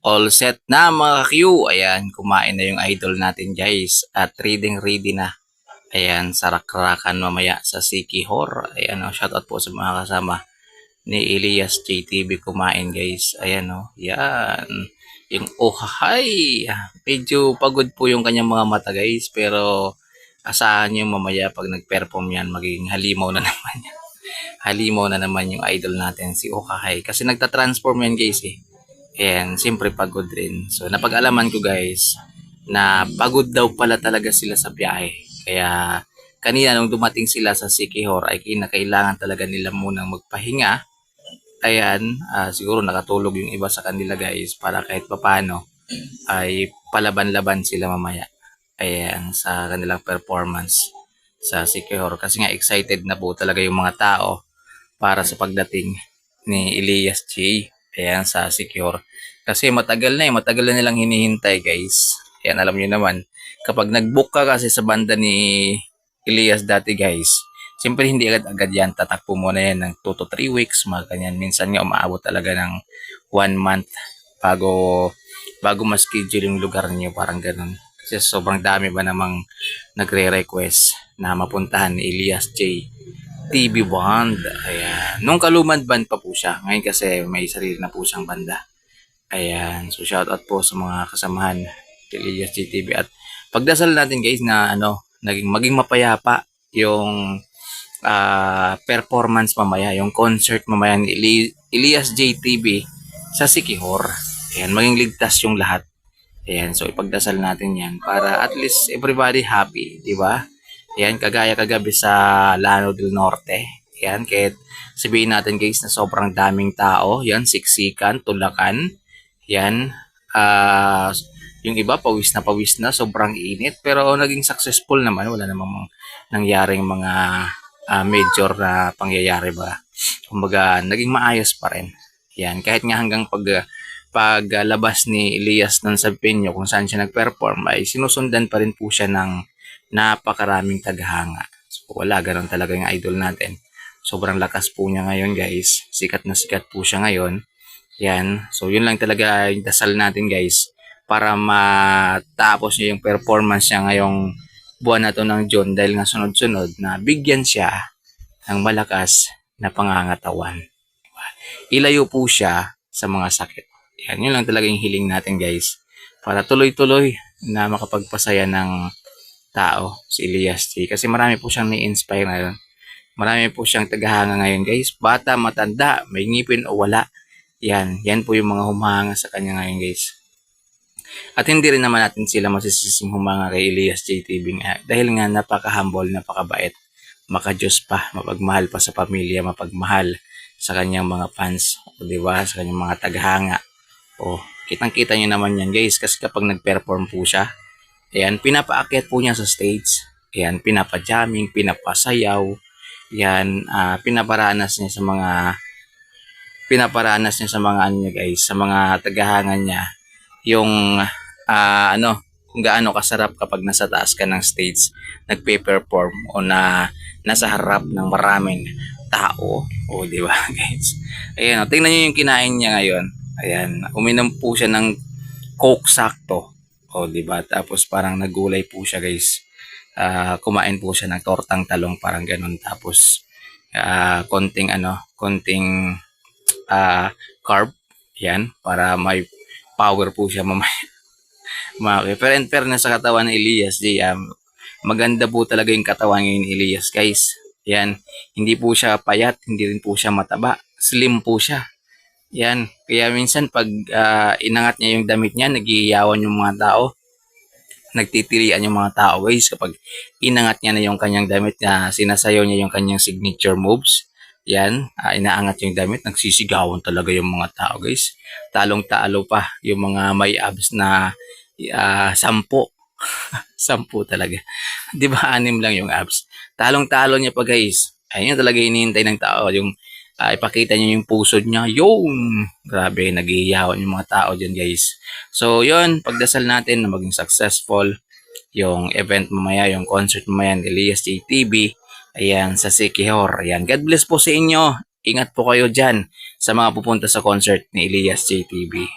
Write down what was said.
All set na mga Q. Ayan, kumain na yung idol natin guys. At ready na. Ayan, sarak-rakan mamaya sa Sikihor. Ayan, shoutout po sa mga kasama ni Elias JTV kumain guys. Ayan yan. Yung ohahay. Medyo pagod po yung kanyang mga mata guys. Pero asahan nyo mamaya pag nag-perform yan, magiging halimaw na naman yan. Halimaw na naman yung idol natin si Ohahay. Kasi nagta-transform yan guys eh. And siyempre pagod rin. So napag-alaman ko guys na pagod daw pala talaga sila sa biyahe. Kaya kanina nung dumating sila sa Sikihor ay kinakailangan talaga nila munang magpahinga. Ayan, siguro nakatulog yung iba sa kanila guys para kahit papano ay palaban-laban sila mamaya. Ayan, sa kanilang performance sa Sikihor. Kasi nga excited na po talaga yung mga tao para sa pagdating ni Elias J. Ayan, sa Secure. Kasi matagal na nilang hinihintay guys. Ayan, alam niyo naman, kapag nag-book ka kasi sa banda ni Elias dati guys, siyempre hindi agad-agad yan, tatakbo muna yan ng 2 to 3 weeks, mga ganyan. Minsan nga umaabot talaga ng 1 month bago ma-schedule yung lugar niyo, parang ganun. Kasi sobrang dami ba namang nagre-request na mapuntahan ni Elias J. TV Band. Ayan. Nung Kalumad Band pa po siya. Ngayon kasi may sarili na po siyang banda. Ayan. So shoutout po sa mga kasamahan kay Elias GTV. At pagdasal natin guys na maging mapayapa yung performance mamaya, yung concert mamaya ni Elias JTV sa Sikihor. Ayan. Maging ligtas yung lahat. Ayan. So ipagdasal natin yan para at least everybody happy. Diba? Yan, kagaya kagabi sa Lano del Norte. Yan, kahit sabihin natin guys na sobrang daming tao. Yan, siksikan, tulakan. Yan, yung iba pawis na, sobrang init. Pero naging successful naman. Wala namang nangyaring mga major na pangyayari ba. Kumbaga, naging maayos pa rin. Yan, kahit nga hanggang paglabas ni Elias nun sa venue kung saan siya nag-perform ay sinusundan pa rin po siya ng napakaraming taghanga. So wala, ganun talaga yung idol natin. Sobrang lakas po niya ngayon guys. Sikat na sikat po siya ngayon. Yan. So yun lang talaga yung dasal natin guys. Para matapos niya yung performance niya ngayong buwan na to ng June. Dahil nga sunod-sunod na bigyan siya ng malakas na pangangatawan. Ilayo po siya sa mga sakit. Yan. Yun lang talaga yung hiling natin guys. Para tuloy-tuloy na makapagpasaya ng tao, si Elias J. Kasi marami po siyang ni-inspire ngayon. Marami po siyang tagahanga ngayon guys. Bata, matanda, may ngipin o wala. Yan po yung mga humanga sa kanya ngayon guys. At hindi rin naman natin sila masisising humanga kay Elias J. TV nga. Dahil nga napaka-humble, napakabait. Maka-Diyos pa, mapagmahal pa sa pamilya, mapagmahal sa kanyang mga fans. O diba? Sa kanyang mga tagahanga. O, kitang-kita nyo naman yan guys. Kasi kapag nag-perform po siya, ayan, pinapaakyat po niya sa stage. Ayan, pinapa-jamming, pinapasayaw. Ayan, pinaparanas niya sa mga ano niya guys, sa mga tagahangan niya. Yung kung gaano kasarap kapag nasa taas ka ng stage, nagpe-perform o nasa harap ng maraming tao. O, di ba guys? Ayan, tingnan niyo yung kinain niya ngayon. Ayan, uminom po siya ng Coke sakto. O, diba? Tapos parang nagulay po siya, guys. Kumain po siya ng tortang talong, parang ganun. Tapos, konting carb. Yan, para may power po siya mamaya. Pero in fairness sa katawan ni Elias, maganda po talaga yung katawan ngayon ni Elias, guys. Yan, hindi po siya payat, hindi rin po siya mataba. Slim po siya. Yan. Kaya minsan pag inangat niya yung damit niya, nagiiyawan yung mga tao. Nagtitilian yung mga tao guys kapag inangat niya na yung kanyang damit na sinasayaw niya yung kanyang signature moves. Yan. Inaangat yung damit. Nagsisigawan talaga yung mga tao guys. Talong-talo pa yung mga may abs na 10. 10 talaga. Di ba 6 lang yung abs? Talong-talo niya pa guys. Ayun talaga hinihintay ng tao. Yung ipakita niya yung pusod niya. Yung grabe, nagiiyawan yung mga tao dyan guys. So yun, pagdasal natin na maging successful yung event mamaya, yung concert mamaya ng Elias JTV. Ayan, sa Sikihor. Ayan, God bless po sa inyo. Ingat po kayo dyan sa mga pupunta sa concert ni Elias JTV.